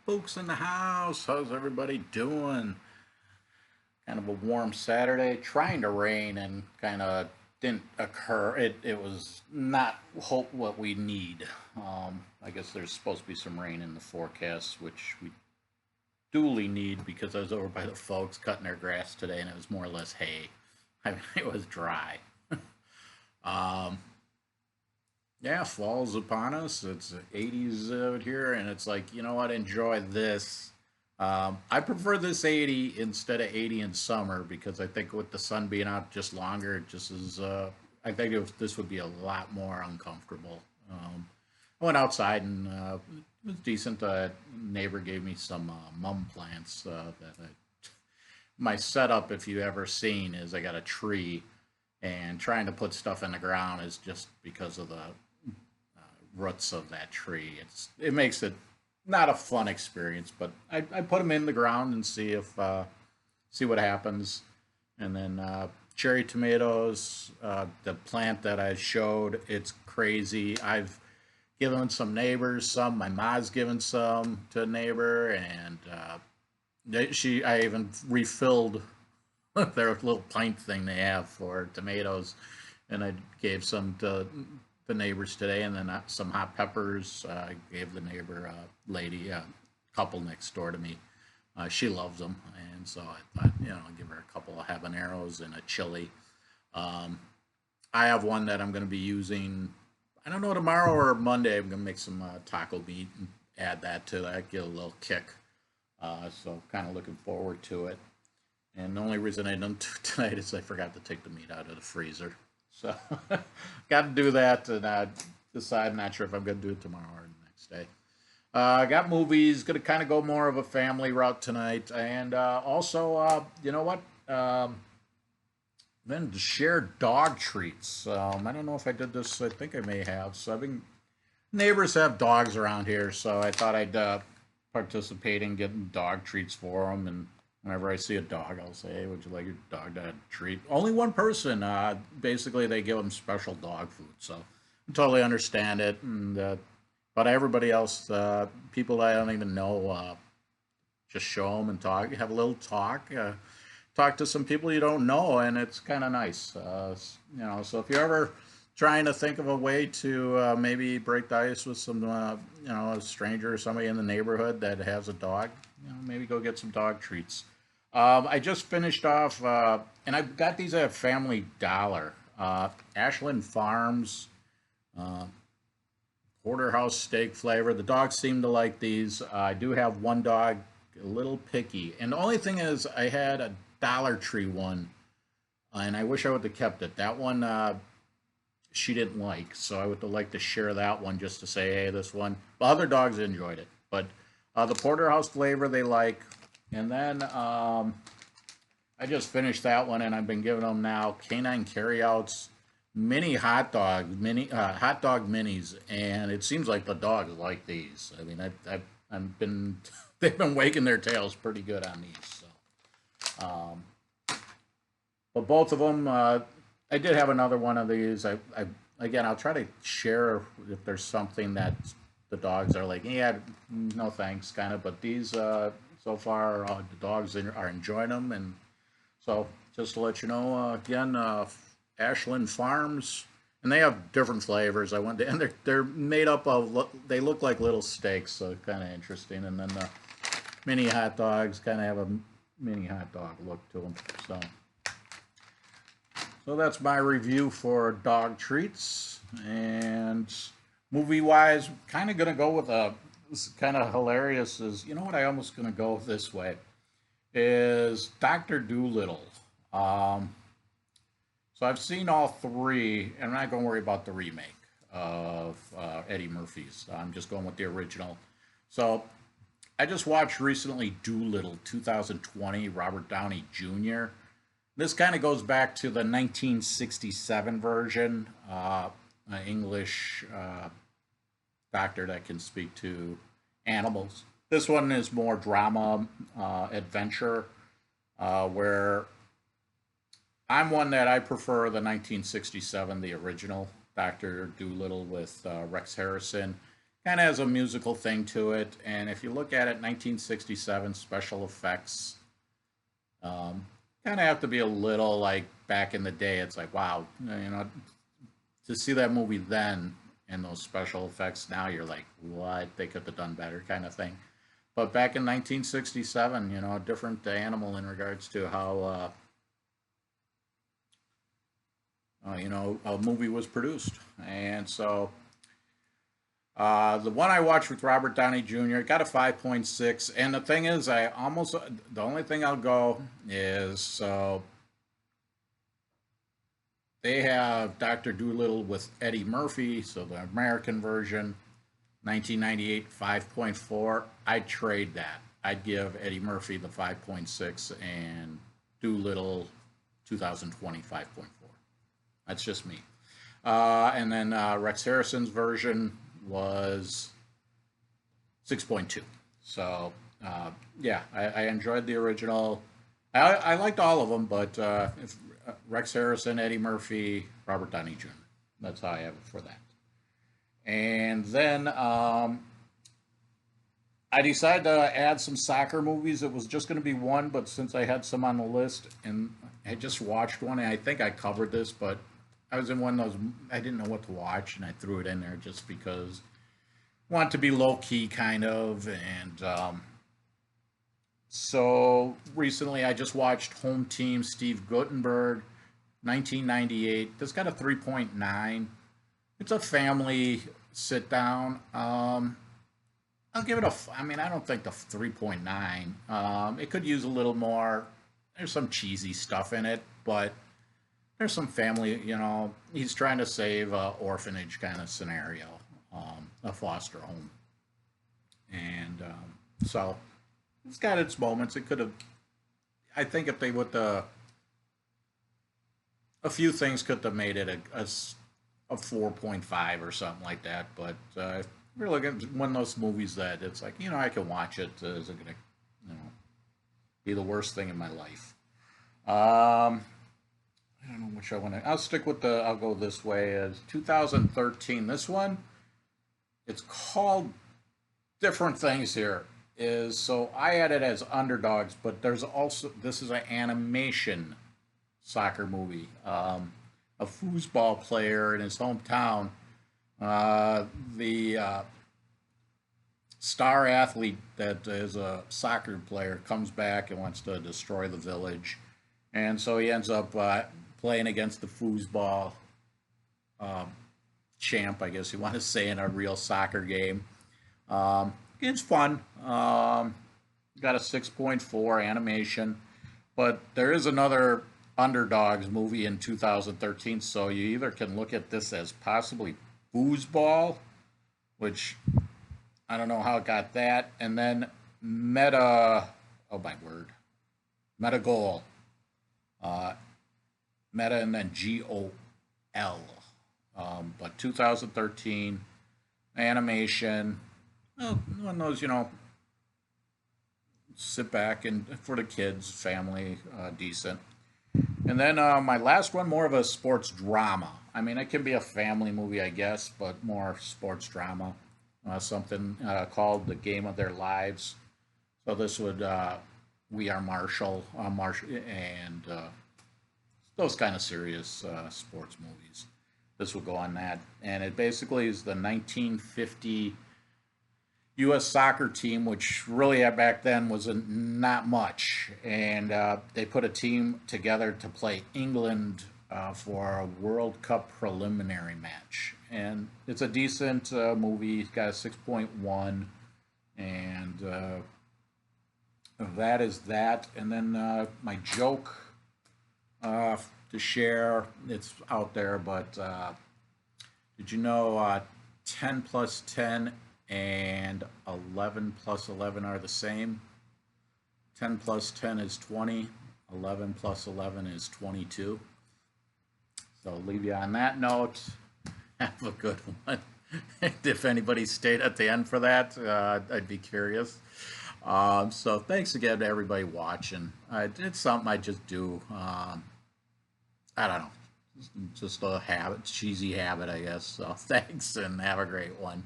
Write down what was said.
Fuchs in the house. How's everybody doing? Kind of a warm Saturday. Trying to rain and kind of didn't occur. It was not hope what we need. I guess there's supposed to be some rain in the forecast, which we duly need because I was over by the folks cutting their grass today and it was more or less hay. I mean, it was dry. Um, yeah, fall's upon us. It's 80s out here, and it's like, you know what? Enjoy this. I prefer this 80 instead of 80 in summer because I think with the sun being out just longer, it just is. I think this would be a lot more uncomfortable. I went outside and it was decent. Neighbor gave me some mum plants my setup, if you ever seen, is I got a tree and trying to put stuff in the ground is just because of the roots of that tree. It makes it not a fun experience, but I put them in the ground and see what happens. And then cherry tomatoes, the plant that I showed, it's crazy. I've given some neighbors some. My mom's given some to a neighbor, and I even refilled their little pint thing they have for tomatoes, and I gave some to the neighbors today, and then some hot peppers. I gave the neighbor lady, couple next door to me. She loves them, and so I thought, I'll give her a couple of habaneros and a chili. Um, I have one that I'm going to be using. I don't know, tomorrow or Monday. I'm going to make some taco meat and add that to that, get a little kick. So kind of looking forward to it. And the only reason I didn't do it tonight is I forgot to take the meat out of the freezer. So got to do that and decide. Not sure if I'm going to do it tomorrow or the next day. I got movies. Going to kind of go more of a family route tonight. And also, you know what? Then to share dog treats. I don't know if I did this. I think I may have. So I've been neighbors have dogs around here, so I thought I'd participate in getting dog treats for them. And whenever I see a dog, I'll say, "Hey, would you like your dog to treat?" Only one person. Basically, they give them special dog food, so I totally understand it. And but everybody else, people I don't even know, just show them and talk, have a little talk. Talk to some people you don't know, and it's kind of nice. So if you're ever trying to think of a way to maybe break the ice with some, a stranger or somebody in the neighborhood that has a dog, maybe go get some dog treats. I just finished off, and I got these at Family Dollar. Ashland Farms, uh, Porterhouse steak flavor. The dogs seem to like these. I do have one dog a little picky, and the only thing is, I had a Dollar Tree one, and I wish I would have kept it. That one she didn't like, so I would have liked to share that one just to say, hey, this one. The other dogs enjoyed it, but the porterhouse flavor they like. And then I just finished that one, and I've been giving them now canine carryouts, mini hot dog minis, and it seems like the dogs like these. I mean, I've been they've been wagging their tails pretty good on these. So, but both of them, I did have another one of these. I again, I'll try to share if there's something that the dogs are like, yeah, no thanks, kind of. But these, so far, the dogs are enjoying them, and so just to let you know, again, Ashland Farms, and they have different flavors. I went to, and they're made up of, they look like little steaks, so kind of interesting. And then the mini hot dogs kind of have a mini hot dog look to them. So that's my review for dog treats. And movie wise, kind of gonna go with a, this is kind of hilarious. Is, you know what, I almost gonna go this way is Doctor Doolittle. Um, so I've seen all three, and I'm not gonna worry about the remake of Eddie Murphy's. I'm just going with the original. So I just watched recently Doolittle 2020, Robert Downey Jr. This kind of goes back to the 1967 version, English doctor that can speak to animals. This one is more drama, adventure, where I'm one that I prefer the 1967, the original Doctor Doolittle with Rex Harrison. kind of has a musical thing to it. And if you look at it, 1967 special effects um, kind of have to be a little like back in the day. It's like, wow, to see that movie then and those special effects now, you're like, what? They could have done better, kind of thing. But back in 1967, a different animal in regards to how a movie was produced. And so the one I watched with Robert Downey Jr. got a 5.6. And the thing is, the only thing I'll go is so they have Dr. Doolittle with Eddie Murphy, so the American version, 1998, 5.4. I'd trade that. I'd give Eddie Murphy the 5.6 and Doolittle 2020 5.4. That's just me. And then Rex Harrison's version was 6.2. So, yeah, I enjoyed the original. I liked all of them, but if Rex Harrison, Eddie Murphy, Robert Downey Jr. That's how I have it for that. And then I decided to add some soccer movies. It was just going to be one, but since I had some on the list, and I just watched one, and I think I covered this, but I was in one of those, I didn't know what to watch, and I threw it in there just because I want it to be low key, kind of. And so recently I just watched Home Team Steve Guttenberg, 1998. This got a 3.9. It's a family sit down. I'll give it a. I mean, I don't think the 3.9. It could use a little more. There's some cheesy stuff in it, but there's some family. He's trying to save a orphanage kind of scenario, a foster home, and so it's got its moments. It could have. I think if they would, a few things could have made it a 4.5 or something like that. But we're looking at one of those movies that it's like, I can watch it. Is it going to, be the worst thing in my life? I don't know which I want to. I'll stick with I'll go this way as 2013. This one, it's called different things here. So I had it as underdogs, but there's also, this is an animation soccer movie. A foosball player in his hometown, the star athlete that is a soccer player comes back and wants to destroy the village, and so he ends up playing against the foosball champ, I guess you want to say, in a real soccer game. It's fun. Got a 6.4 animation, but there is another underdogs movie in 2013, so you either can look at this as possibly foosball, which I don't know how it got that, and then meta, oh my word, meta goal, meta and then GOL, but 2013 animation, well, one of those, sit back and for the kids, family, decent. And then my last one, more of a sports drama. I mean, it can be a family movie, I guess, but more sports drama. Something called The Game of Their Lives. So this would, We Are Marshall, and those kind of serious sports movies. This would go on that. And it basically is the 1950 U.S. soccer team, which really back then was not much. And they put a team together to play England for a World Cup preliminary match. And it's a decent movie. It's got a 6.1. And that is that. And then my joke to share, it's out there, but did you know 10 plus 10 and 11 plus 11 are the same? 10 plus 10 is 20. 11 plus 11 is 22. So I'll leave you on that note. Have a good one. If anybody stayed at the end for that, I'd be curious. So thanks again to everybody watching. It's something I just do. I don't know. Just a habit, cheesy habit, I guess. So thanks and have a great one.